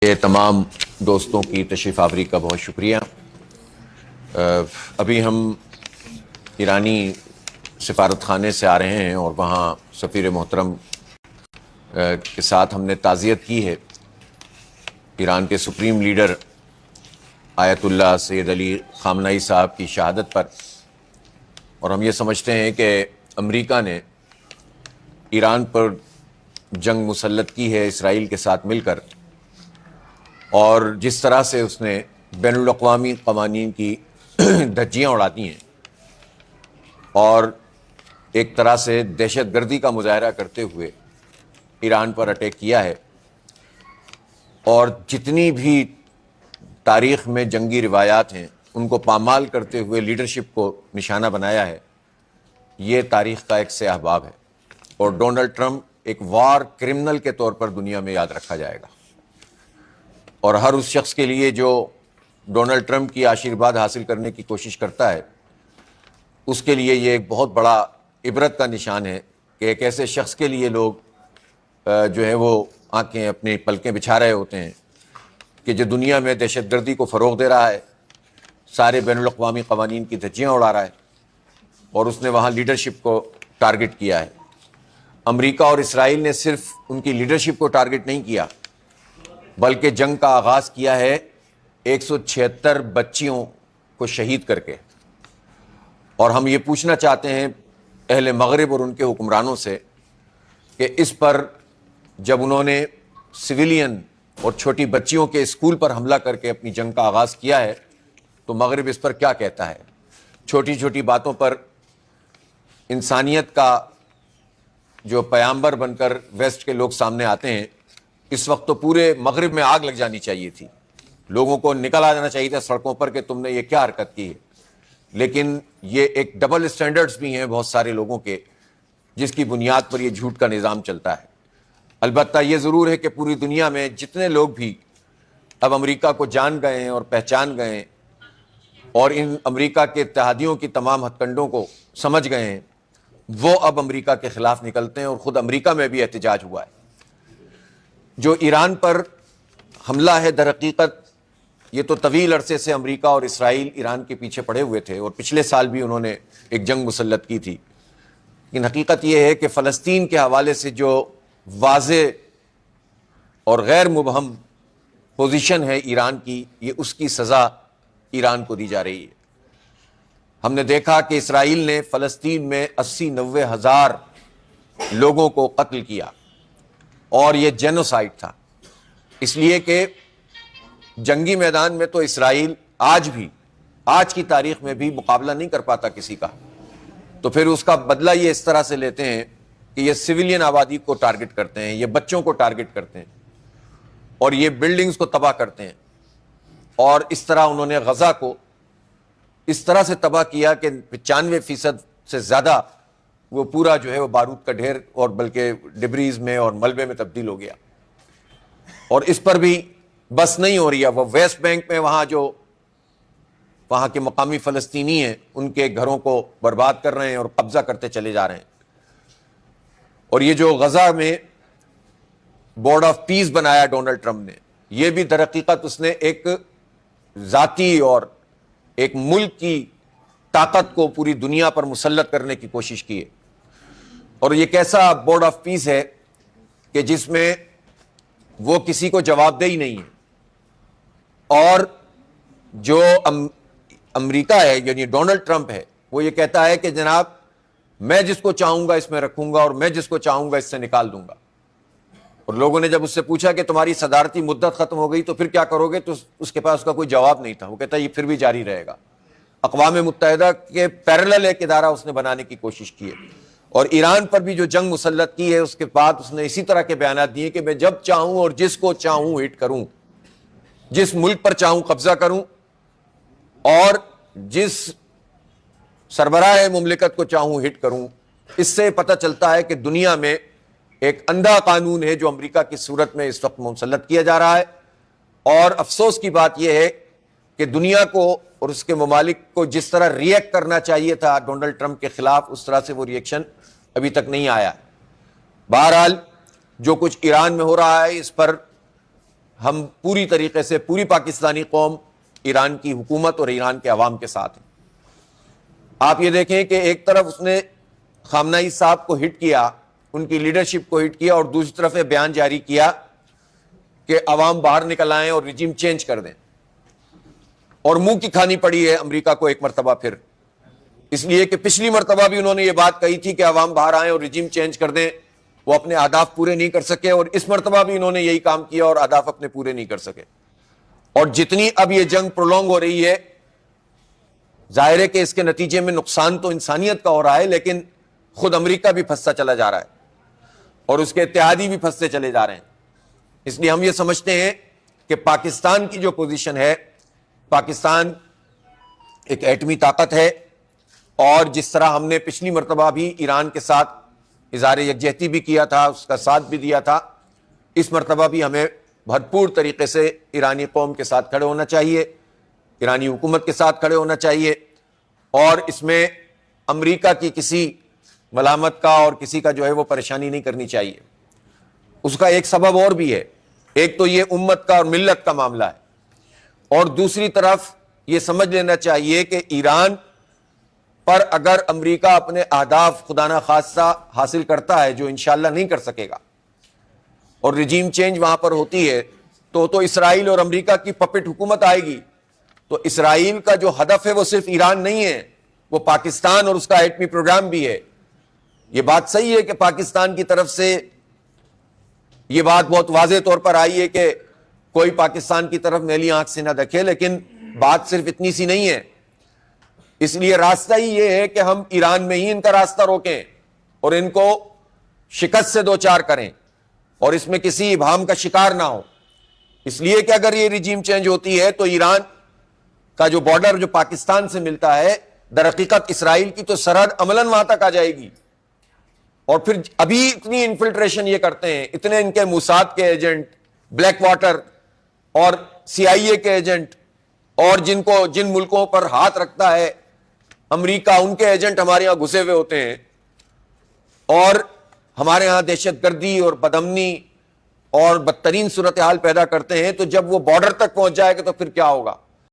تمام دوستوں کی تشریف آوری کا بہت شکریہ۔ ابھی ہم ایرانی سفارت خانے سے آ رہے ہیں اور وہاں سفیر محترم کے ساتھ ہم نے تعزیت کی ہے ایران کے سپریم لیڈر آیت اللہ سید علی خامنہئی صاحب کی شہادت پر، اور ہم یہ سمجھتے ہیں کہ امریکہ نے ایران پر جنگ مسلط کی ہے اسرائیل کے ساتھ مل کر، اور جس طرح سے اس نے بین الاقوامی قوانین کی دھجیاں اڑا دی ہیں اور ایک طرح سے دہشت گردی کا مظاہرہ کرتے ہوئے ایران پر اٹیک کیا ہے، اور جتنی بھی تاریخ میں جنگی روایات ہیں ان کو پامال کرتے ہوئے لیڈرشپ کو نشانہ بنایا ہے، یہ تاریخ کا ایک سیاہ باب ہے، اور ڈونلڈ ٹرمپ ایک وار کرمنل کے طور پر دنیا میں یاد رکھا جائے گا۔ اور ہر اس شخص کے لیے جو ڈونلڈ ٹرمپ کی آشیرواد حاصل کرنے کی کوشش کرتا ہے، اس کے لیے یہ ایک بہت بڑا عبرت کا نشان ہے کہ ایک ایسے شخص کے لیے لوگ جو ہے وہ آنکھیں اپنی پلکیں بچھا رہے ہوتے ہیں کہ جو دنیا میں دہشت گردی کو فروغ دے رہا ہے، سارے بین الاقوامی قوانین کی دھجیاں اڑا رہا ہے، اور اس نے وہاں لیڈرشپ کو ٹارگٹ کیا ہے۔ امریکہ اور اسرائیل نے صرف ان کی لیڈرشپ کو ٹارگٹ نہیں کیا، بلکہ جنگ کا آغاز کیا ہے 176 بچیوں کو شہید کر کے۔ اور ہم یہ پوچھنا چاہتے ہیں اہل مغرب اور ان کے حکمرانوں سے کہ اس پر جب انہوں نے سویلین اور چھوٹی بچیوں کے اسکول پر حملہ کر کے اپنی جنگ کا آغاز کیا ہے تو مغرب اس پر کیا کہتا ہے؟ چھوٹی چھوٹی باتوں پر انسانیت کا جو پیامبر بن کر ویسٹ کے لوگ سامنے آتے ہیں، اس وقت تو پورے مغرب میں آگ لگ جانی چاہیے تھی، لوگوں کو نکل آ جانا چاہیے تھا سڑکوں پر کہ تم نے یہ کیا حرکت کی ہے۔ لیکن یہ ایک ڈبل سٹینڈرڈز بھی ہیں بہت سارے لوگوں کے، جس کی بنیاد پر یہ جھوٹ کا نظام چلتا ہے۔ البتہ یہ ضرور ہے کہ پوری دنیا میں جتنے لوگ بھی اب امریکہ کو جان گئے ہیں اور پہچان گئے ہیں اور ان امریکہ کے اتحادیوں کی تمام ہتھ کنڈوں کو سمجھ گئے ہیں، وہ اب امریکہ کے خلاف نکلتے ہیں، اور خود امریکہ میں بھی احتجاج ہوا ہے۔ جو ایران پر حملہ ہے، در حقیقت یہ تو طویل عرصے سے امریکہ اور اسرائیل ایران کے پیچھے پڑے ہوئے تھے، اور پچھلے سال بھی انہوں نے ایک جنگ مسلط کی تھی، لیکن حقیقت یہ ہے کہ فلسطین کے حوالے سے جو واضح اور غیر مبہم پوزیشن ہے ایران کی، یہ اس کی سزا ایران کو دی جا رہی ہے۔ ہم نے دیکھا کہ اسرائیل نے فلسطین میں 80-90 ہزار لوگوں کو قتل کیا، اور یہ جینوسائیڈ تھا، اس لیے کہ جنگی میدان میں تو اسرائیل آج کی تاریخ میں بھی مقابلہ نہیں کر پاتا کسی کا، تو پھر اس کا بدلہ یہ اس طرح سے لیتے ہیں کہ یہ سویلین آبادی کو ٹارگٹ کرتے ہیں، یہ بچوں کو ٹارگٹ کرتے ہیں، اور یہ بلڈنگز کو تباہ کرتے ہیں۔ اور اس طرح انہوں نے غزہ کو اس طرح سے تباہ کیا کہ 95% سے زیادہ وہ پورا جو ہے وہ بارود کا ڈھیر اور بلکہ ڈبریز میں اور ملبے میں تبدیل ہو گیا۔ اور اس پر بھی بس نہیں ہو رہی ہے، وہ ویسٹ بینک میں وہاں کے مقامی فلسطینی ہیں، ان کے گھروں کو برباد کر رہے ہیں اور قبضہ کرتے چلے جا رہے ہیں۔ اور یہ جو غزہ میں بورڈ آف پیس بنایا ڈونلڈ ٹرمپ نے، یہ بھی در حقیقت اس نے ایک ذاتی اور ایک ملک کی طاقت کو پوری دنیا پر مسلط کرنے کی کوشش کی ہے۔ اور یہ کیسا بورڈ آف پیس ہے کہ جس میں وہ کسی کو جواب دہی نہیں ہے، اور جو امریکہ ہے یعنی ڈونلڈ ٹرمپ ہے، وہ یہ کہتا ہے کہ جناب میں جس کو چاہوں گا اس میں رکھوں گا اور میں جس کو چاہوں گا اس سے نکال دوں گا۔ اور لوگوں نے جب اس سے پوچھا کہ تمہاری صدارتی مدت ختم ہو گئی تو پھر کیا کرو گے، تو اس کے پاس اس کا کوئی جواب نہیں تھا۔ وہ کہتا ہے یہ پھر بھی جاری رہے گا۔ اقوام متحدہ کے پیرلل ایک ادارہ اس نے بنانے کی کوشش کی ہے، اور ایران پر بھی جو جنگ مسلط کی ہے اس کے بعد اس نے اسی طرح کے بیانات دیے کہ میں جب چاہوں اور جس کو چاہوں ہٹ کروں، جس ملک پر چاہوں قبضہ کروں، اور جس سربراہ مملکت کو چاہوں ہٹ کروں۔ اس سے پتہ چلتا ہے کہ دنیا میں ایک اندھا قانون ہے جو امریکہ کی صورت میں اس وقت مسلط کیا جا رہا ہے، اور افسوس کی بات یہ ہے کہ دنیا کو اور اس کے ممالک کو جس طرح ریئیکٹ کرنا چاہیے تھا ڈونلڈ ٹرمپ کے خلاف، اس طرح سے وہ ریئیکشن ابھی تک نہیں آیا۔ بہرحال جو کچھ ایران میں ہو رہا ہے اس پر ہم پوری طریقے سے پوری پاکستانی قوم ایران کی حکومت اور ایران کے عوام کے ساتھ ہیں۔ آپ یہ دیکھیں کہ ایک طرف اس نے خامنہئی صاحب کو ہٹ کیا، ان کی لیڈرشپ کو ہٹ کیا، اور دوسری طرف یہ بیان جاری کیا کہ عوام باہر نکل آئیں اور رجیم چینج کر دیں، اور منہ کی کھانی پڑی ہے امریکہ کو ایک مرتبہ پھر، اس لیے کہ پچھلی مرتبہ بھی انہوں نے یہ بات کہی تھی کہ عوام باہر آئیں اور رجیم چینج کر دیں، وہ اپنے اہداف پورے نہیں کر سکے، اور اس مرتبہ بھی انہوں نے یہی کام کیا اور اہداف اپنے پورے نہیں کر سکے۔ اور جتنی اب یہ جنگ پرولونگ ہو رہی ہے، ظاہر ہے کہ اس کے نتیجے میں نقصان تو انسانیت کا ہو رہا ہے، لیکن خود امریکہ بھی پھنستا چلا جا رہا ہے اور اس کے اتحادی بھی پھنستے چلے جا رہے ہیں۔ اس لیے ہم یہ سمجھتے ہیں کہ پاکستان کی جو پوزیشن ہے، پاکستان ایک ایٹمی طاقت ہے، اور جس طرح ہم نے پچھلی مرتبہ بھی ایران کے ساتھ اظہار یکجہتی بھی کیا تھا، اس کا ساتھ بھی دیا تھا، اس مرتبہ بھی ہمیں بھرپور طریقے سے ایرانی قوم کے ساتھ کھڑے ہونا چاہیے، ایرانی حکومت کے ساتھ کھڑے ہونا چاہیے، اور اس میں امریکہ کی کسی ملامت کا اور کسی کا جو ہے وہ پریشانی نہیں کرنی چاہیے۔ اس کا ایک سبب اور بھی ہے، ایک تو یہ امت کا اور ملت کا معاملہ ہے، اور دوسری طرف یہ سمجھ لینا چاہیے کہ ایران پر اگر امریکہ اپنے اہداف خدا نخواستہ حاصل کرتا ہے، جو انشاءاللہ نہیں کر سکے گا، اور رجیم چینج وہاں پر ہوتی ہے، تو اسرائیل اور امریکہ کی پپٹ حکومت آئے گی۔ تو اسرائیل کا جو ہدف ہے وہ صرف ایران نہیں ہے، وہ پاکستان اور اس کا ایٹمی پروگرام بھی ہے۔ یہ بات صحیح ہے کہ پاکستان کی طرف سے یہ بات بہت واضح طور پر آئی ہے کہ کوئی پاکستان کی طرف میلی آنکھ سے نہ دیکھے، لیکن بات صرف اتنی سی نہیں ہے۔ اس لیے راستہ ہی یہ ہے کہ ہم ایران میں ہی ان کا راستہ روکیں اور ان کو شکست سے دوچار کریں، اور اس میں کسی ابہام کا شکار نہ ہو۔ اس لیے کہ اگر یہ رجیم چینج ہوتی ہے تو ایران کا جو بارڈر جو پاکستان سے ملتا ہے، در حقیقت اسرائیل کی تو سرحد عملاً وہاں تک آ جائے گی، اور پھر ابھی اتنی انفلٹریشن یہ کرتے ہیں، اتنے ان کے موساد کے ایجنٹ، بلیک واٹر اور CIA کے ایجنٹ، اور جن ملکوں پر ہاتھ رکھتا ہے امریکہ، ان کے ایجنٹ ہمارے ہاں گھسے ہوئے ہوتے ہیں، اور ہمارے ہاں دہشت گردی اور بدامنی اور بدترین صورتحال پیدا کرتے ہیں۔ تو جب وہ بارڈر تک پہنچ جائے گا تو پھر کیا ہوگا؟